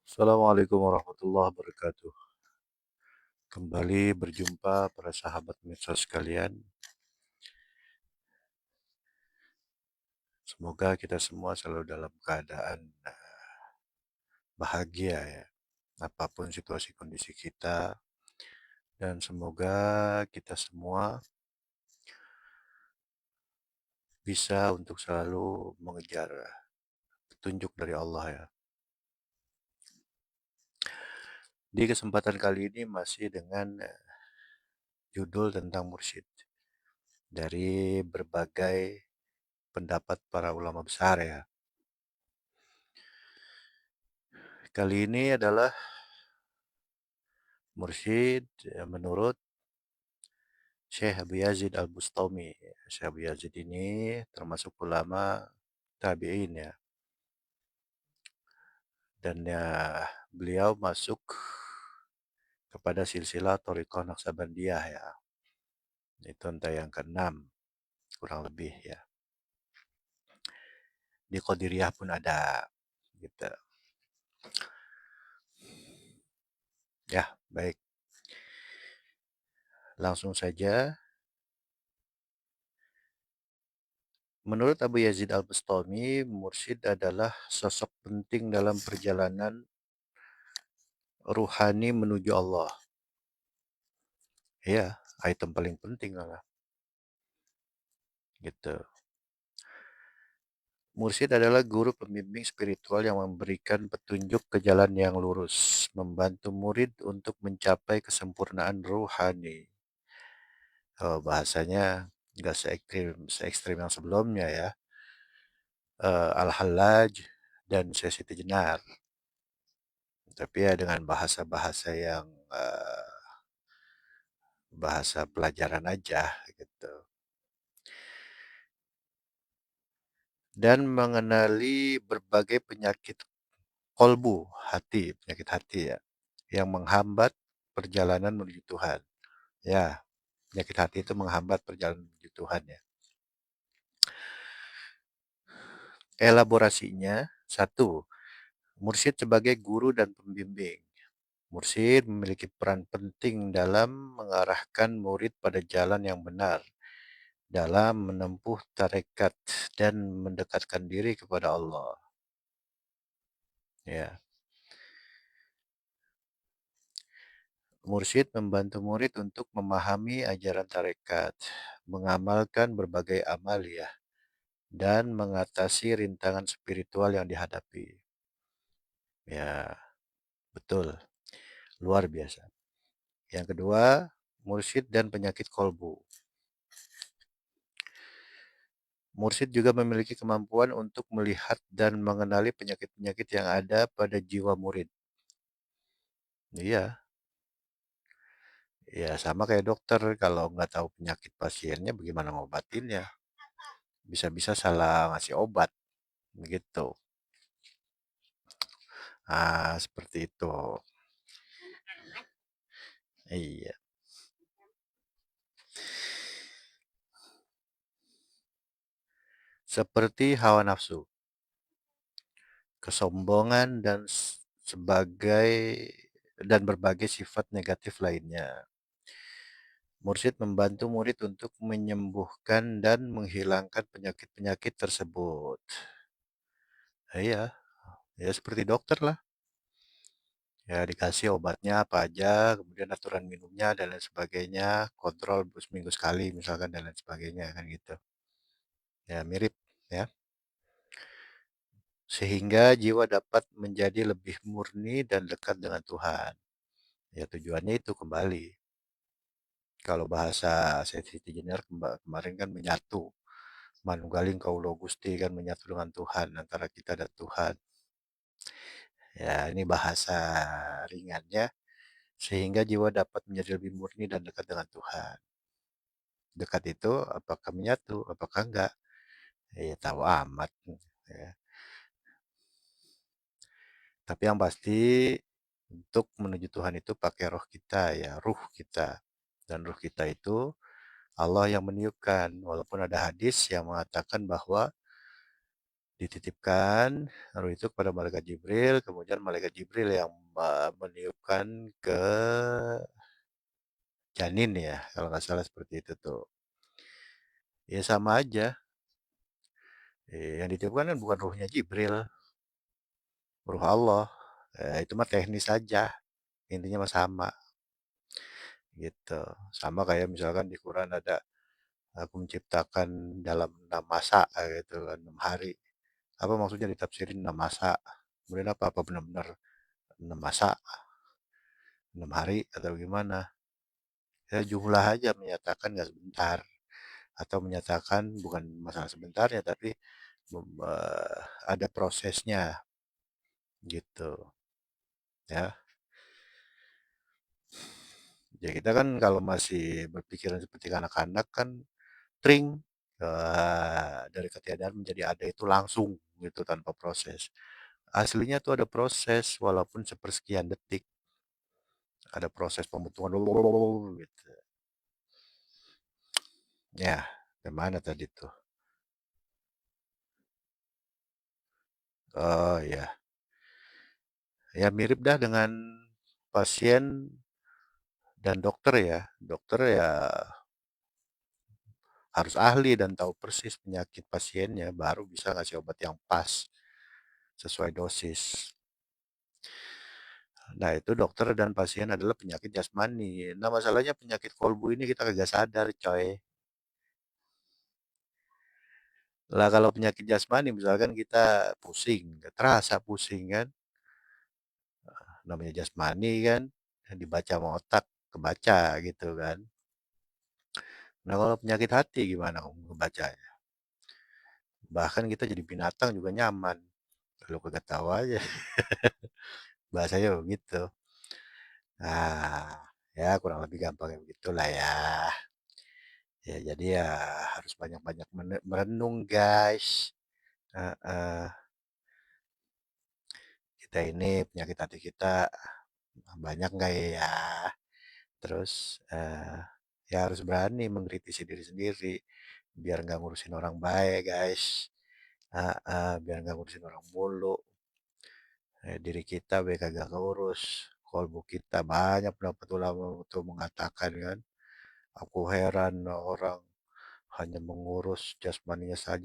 Assalamualaikum warahmatullahi wabarakatuh. Kembali berjumpa para sahabat medsos sekalian. Semoga kita semua selalu dalam keadaan bahagia ya, apapun situasi kondisi kita. Dan semoga kita semua bisa untuk selalu mengejar petunjuk dari Allah ya. Di kesempatan kali ini masih dengan judul tentang mursyid dari berbagai pendapat para ulama besar ya. Kali ini adalah mursyid menurut Syekh Abu Yazid Al-Bustami. Syekh Abu Yazid ini termasuk ulama tabi'in ya. Dan ya, beliau masuk kepada silsilah Thariqah Naqsabandiyah ya. Itu entah yang keenam kurang lebih ya. Di Qadiriyah pun ada gitu. Ya, baik. Langsung saja. Menurut Abu Yazid Al-Bustami, mursyid adalah sosok penting dalam perjalanan ruhani menuju Allah. Ya, item paling penting lah. Gitu. Mursyid adalah guru pembimbing spiritual yang memberikan petunjuk ke jalan yang lurus, membantu murid untuk mencapai kesempurnaan ruhani. Oh, bahasanya nggak se ekstrim yang sebelumnya ya. Al-Hallaj dan Syekh Siti Jenar. Tapi ya dengan bahasa-bahasa yang bahasa pelajaran aja gitu. Dan mengenali berbagai penyakit kolbu, hati, penyakit hati ya, yang menghambat perjalanan menuju Tuhan. Ya, penyakit hati itu menghambat perjalanan menuju Tuhan ya. Elaborasinya, satu, mursyid sebagai guru dan pembimbing. Mursyid memiliki peran penting dalam mengarahkan murid pada jalan yang benar, dalam menempuh tarekat dan mendekatkan diri kepada Allah. Ya. Mursyid membantu murid untuk memahami ajaran tarekat, mengamalkan berbagai amaliyah, dan mengatasi rintangan spiritual yang dihadapi. Ya, betul. Luar biasa. Yang kedua, mursyid dan penyakit kolbu. Mursyid juga memiliki kemampuan untuk melihat dan mengenali penyakit-penyakit yang ada pada jiwa murid. Iya, ya sama kayak dokter. Kalau nggak tahu penyakit pasiennya, bagaimana ngobatinnya? Bisa-bisa salah ngasih obat, begitu. Seperti itu. Iya. Seperti hawa nafsu, kesombongan sebagai dan berbagai sifat negatif lainnya. Mursyid membantu murid untuk menyembuhkan dan menghilangkan penyakit-penyakit tersebut. Iya, ya seperti dokter lah. Ya dikasih obatnya apa aja, kemudian aturan minumnya dan lain sebagainya, kontrol seminggu sekali misalkan dan lain sebagainya kan gitu. Ya mirip ya. Sehingga jiwa dapat menjadi lebih murni dan dekat dengan Tuhan. Ya tujuannya itu kembali. Kalau bahasa Siti Jenar kemarin kan menyatu. Manunggaling kaulo Gusti kan menyatu dengan Tuhan, antara kita dan Tuhan. Ya ini bahasa ringannya. Sehingga jiwa dapat menjadi lebih murni dan dekat dengan Tuhan. Dekat itu apakah menyatu, apakah enggak? Ya tahu amat. Ya. Tapi yang pasti untuk menuju Tuhan itu pakai roh kita ya, ruh kita. Dan ruh kita itu Allah yang meniupkan. Walaupun ada hadis yang mengatakan bahwa dititipkan roh itu kepada malaikat Jibril, kemudian malaikat Jibril yang meniupkan ke janin ya, kalau nggak salah seperti itu tuh. Ya sama aja, yang ditiupkan kan bukan ruhnya Jibril, ruh Allah. Itu mah teknis saja, intinya mah sama gitu. Sama kayak misalkan di Quran ada, aku menciptakan dalam 6 masa gitu kan, 6 hari. Apa maksudnya ditafsirin 6 masa? Kemudian apa benar-benar 6 masa, 6 hari atau gimana? Ya jumlah aja menyatakan nggak sebentar atau menyatakan bukan masalah sebentarnya tapi ada prosesnya gitu ya. Ya kita kan kalau masih berpikiran seperti anak-anak kan tring, dari ketiadaan menjadi ada itu langsung gitu tanpa proses. Aslinya tuh ada proses walaupun sepersekian detik, ada proses pembentukan gitu. Ya, gimana tadi tuh? Oh ya, ya mirip dah dengan pasien dan dokter ya. Dokter ya harus ahli dan tahu persis penyakit pasiennya baru bisa ngasih obat yang pas sesuai dosis. Nah, itu dokter dan pasien adalah penyakit jasmani. Nah, masalahnya penyakit kolbu ini kita kagak sadar, coy. Lah kalau penyakit jasmani misalkan kita pusing, nggak terasa pusing kan. Namanya jasmani kan, dibaca sama otak, kebaca gitu kan. Nah, kalau penyakit hati gimana kamu ngebacanya? Bahkan kita jadi binatang juga nyaman. Kalau kagak tahu aja, bahasanya begitu. Nah, ya kurang lebih gampangnya begitulah ya. Ya, jadi ya harus banyak-banyak merenung, guys. Heeh. Kita ini penyakit hati kita banyak nggak ya? Terus ya harus berani mengkritisi diri sendiri biar nggak ngurusin orang baik, guys. Heeh, biar nggak ngurusin orang mulu. Diri kita baik kagak keurus. Kolbu kita banyak pendapat ulama itu mengatakan kan. Aku heran orang hanya mengurus jasmaninya saja